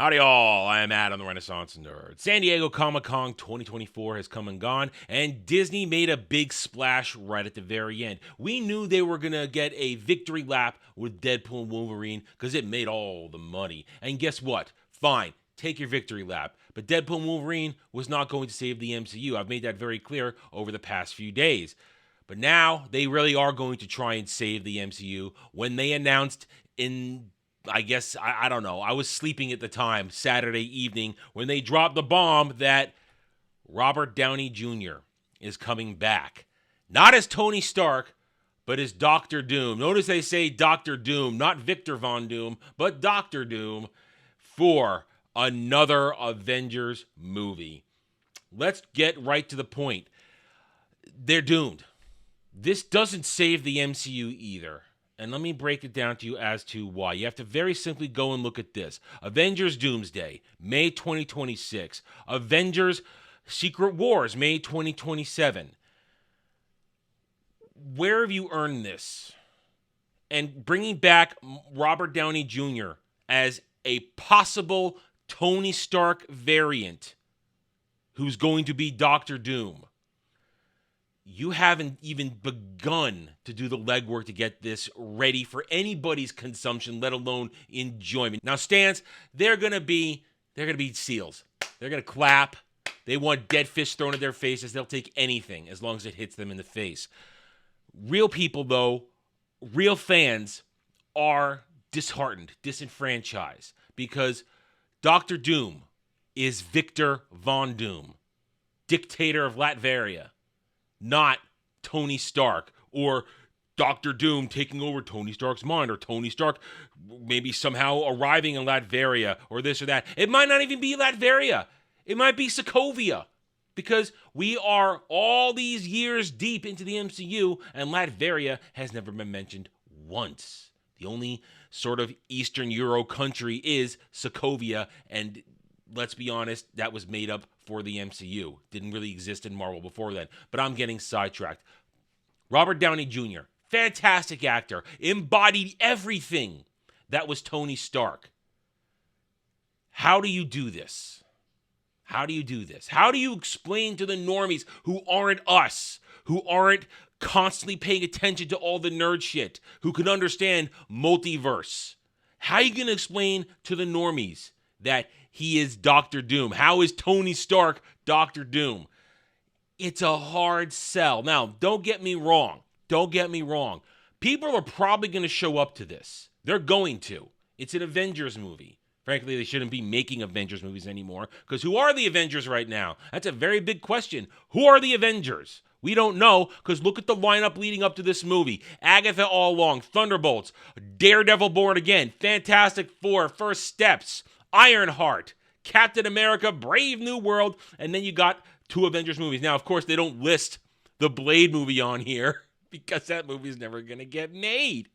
Howdy all, I am Adam the Renaissance Nerd. San Diego Comic-Con 2024 has come and gone, and Disney made a big splash right at the very end. We knew they were going to get a victory lap with Deadpool and Wolverine because it made all the money. And guess what? Fine, take your victory lap. But Deadpool and Wolverine was not going to save the MCU. I've made that very clear over the past few days. But now they really are going to try and save the MCU when they announced I don't know. I was sleeping at the time, Saturday evening, when they dropped the bomb that Robert Downey Jr. is coming back. Not as Tony Stark, but as Doctor Doom. Notice they say Doctor Doom, not Victor Von Doom, but Doctor Doom for another Avengers movie. Let's get right to the point. They're doomed. This doesn't save the MCU either. And let me break it down to you as to why. You have to very simply go and look at this. Avengers Doomsday, May 2026. Avengers Secret Wars, May 2027. Where have you earned this? And bringing back Robert Downey Jr. as a possible Tony Stark variant who's going to be Doctor Doom. You haven't even begun to do the legwork to get this ready for anybody's consumption, let alone enjoyment. Now, Stans, they're gonna be seals. They're gonna clap. They want dead fish thrown at their faces. They'll take anything as long as it hits them in the face. Real people, though, real fans are disheartened, disenfranchised, because Doctor Doom is Victor Von Doom, dictator of Latveria. Not Tony Stark or Doctor Doom taking over Tony Stark's mind, or Tony Stark maybe somehow arriving in Latveria, or this or that. It might not even be Latveria. It might be Sokovia, because we are all these years deep into the MCU, and Latveria has never been mentioned once. The only sort of Eastern Euro country is Sokovia, and let's be honest, that was made up for the MCU. Didn't really exist in Marvel before then. But I'm getting sidetracked. Robert Downey Jr., fantastic actor, embodied everything that was Tony Stark. How do you do this? How do you do this? How do you explain to the normies who aren't us, who aren't constantly paying attention to all the nerd shit, who can understand multiverse? How are you going to explain to the normies that he is Doctor Doom? How is Tony Stark Doctor Doom? It's a hard sell. Now, don't get me wrong. People are probably going to show up to this. They're going to. It's an Avengers movie. Frankly, they shouldn't be making Avengers movies anymore, because who are the Avengers right now? That's a very big question. Who are the Avengers? We don't know, because look at the lineup leading up to this movie. Agatha All Along, Thunderbolts, Daredevil Born Again, Fantastic Four, First Steps, Ironheart, Captain America, Brave New World, and then you got two Avengers movies. Now, of course, they don't list the Blade movie on here because that movie is never going to get made.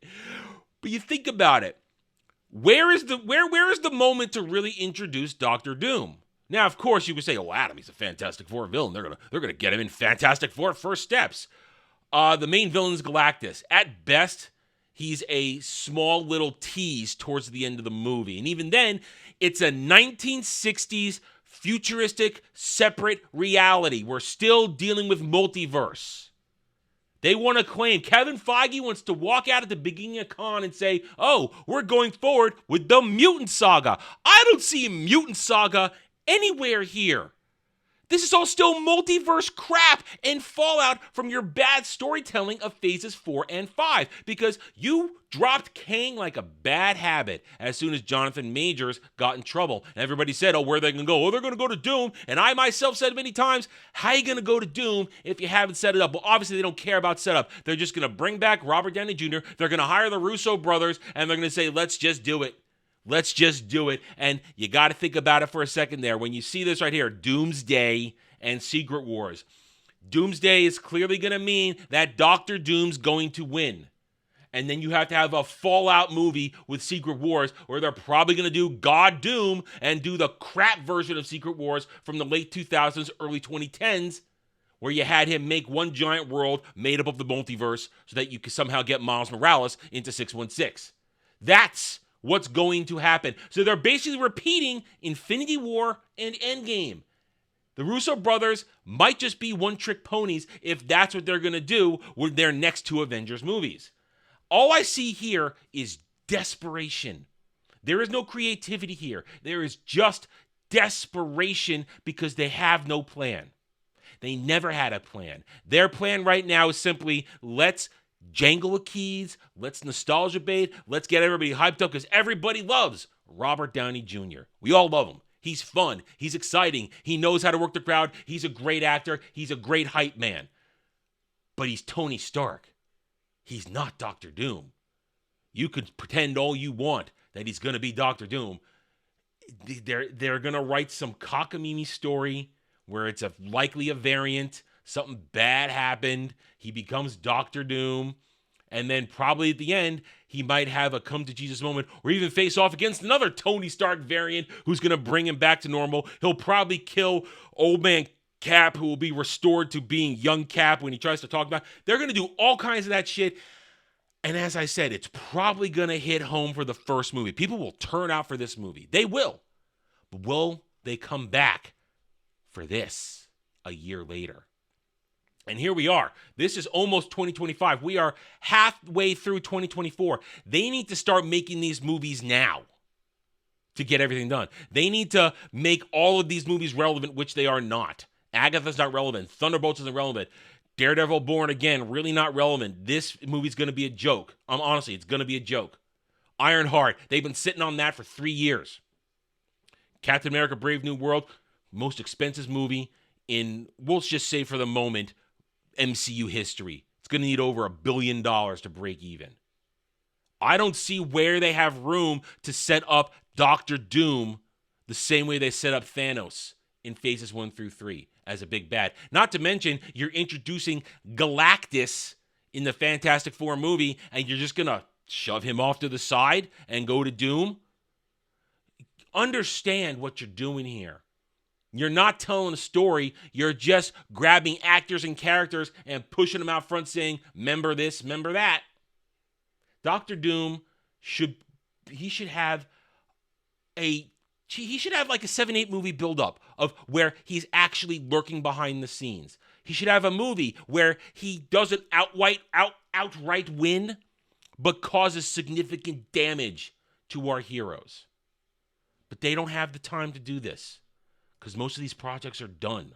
But you think about it. Where is the moment to really introduce Doctor Doom? Now, of course, you could say, "Oh, Adam, he's a Fantastic Four villain. They're gonna get him in Fantastic Four First Steps." The main villain is Galactus. At best, he's a small little tease towards the end of the movie. And even then, it's a 1960s futuristic separate reality. We're still dealing with multiverse. They want to claim, Kevin Feige wants to walk out at the beginning of Con and say, "Oh, we're going forward with the Mutant Saga." I don't see a Mutant Saga anywhere here. This is all still multiverse crap and fallout from your bad storytelling of phases 4 and 5, because you dropped Kang like a bad habit as soon as Jonathan Majors got in trouble. And everybody said, "Oh, where are they going to go?" "Oh, they're going to go to Doom." And I myself said many times, how are you going to go to Doom if you haven't set it up? Well, obviously they don't care about setup. They're just going to bring back Robert Downey Jr. They're going to hire the Russo brothers, and they're going to say, "Let's just do it. Let's just do it." And you got to think about it for a second there. When you see this right here, Doomsday and Secret Wars. Doomsday is clearly going to mean that Doctor Doom's going to win. And then you have to have a Fallout movie with Secret Wars where they're probably going to do God Doom and do the crap version of Secret Wars from the late 2000s, early 2010s, where you had him make one giant world made up of the multiverse so that you could somehow get Miles Morales into 616. That's what's going to happen. So they're basically repeating Infinity War and Endgame. The Russo brothers might just be one-trick ponies if that's what they're going to do with their next 2 Avengers movies. All I see here is desperation. There is no creativity here. There is just desperation because they have no plan. They never had a plan. Their plan right now is simply, let's jangle the keys, let's nostalgia bait, let's get everybody hyped up because everybody loves Robert Downey Jr. We all love him. He's fun. He's exciting. He knows how to work the crowd. He's a great actor. He's a great hype man. But he's Tony Stark. He's not Doctor Doom. You could pretend all you want that he's going to be Doctor Doom. They're going to write some cockamamie story where it's likely a variant. Something bad happened. He becomes Doctor Doom. And then probably at the end, he might have a come-to-Jesus moment or even face off against another Tony Stark variant who's going to bring him back to normal. He'll probably kill old man Cap, who will be restored to being young Cap when he tries to talk about it. They're going to do all kinds of that shit. And as I said, it's probably going to hit home for the first movie. People will turn out for this movie. They will. But will they come back for this a year later? And here we are. This is almost 2025. We are halfway through 2024. They need to start making these movies now to get everything done. They need to make all of these movies relevant, which they are not. Agatha's not relevant. Thunderbolts isn't relevant. Daredevil Born Again, really not relevant. This movie's going to be a joke. Honestly, it's going to be a joke. Ironheart, they've been sitting on that for 3 years. Captain America Brave New World, most expensive movie in, we'll just say for the moment, MCU history. It's going to need over $1 billion to break even. I don't see where they have room to set up Doctor Doom the same way they set up Thanos in phases 1 through 3 as a big bad. Not to mention, you're introducing Galactus in the Fantastic Four movie, and you're just going to shove him off to the side and go to Doom. Understand what you're doing here. You're not telling a story. You're just grabbing actors and characters and pushing them out front saying, remember this, remember that. Doctor Doom should have like a 7-8 movie buildup of where he's actually lurking behind the scenes. He should have a movie where he doesn't outright win, but causes significant damage to our heroes. But they don't have the time to do this, because most of these projects are done.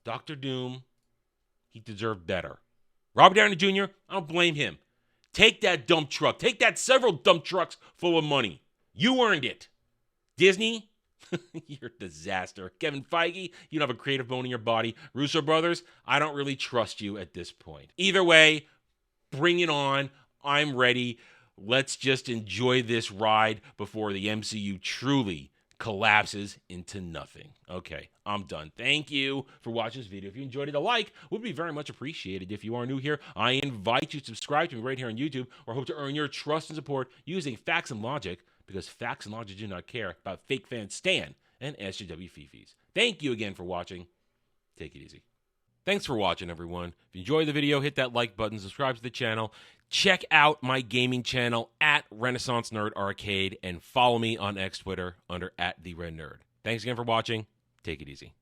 Doctor Doom, he deserved better. Robert Downey Jr., I don't blame him. Take that dump truck. Take that several dump trucks full of money. You earned it. Disney, you're a disaster. Kevin Feige, you don't have a creative bone in your body. Russo brothers, I don't really trust you at this point. Either way, bring it on. I'm ready. Let's just enjoy this ride before the MCU truly collapses into nothing. Okay, I'm done. Thank you for watching this video. If you enjoyed it, a like would be very much appreciated. If you are new here, I invite you to subscribe to me right here on YouTube, or hope to earn your trust and support using facts and logic, because facts and logic do not care about fake fans Stan and SJW Fifis. Thank you again for watching. Take it easy. Thanks for watching, everyone. If you enjoyed the video, hit that like button, subscribe to the channel. Check out my gaming channel at Renaissance Nerd Arcade, and follow me on X Twitter under @TheRedNerd. Thanks again for watching. Take it easy.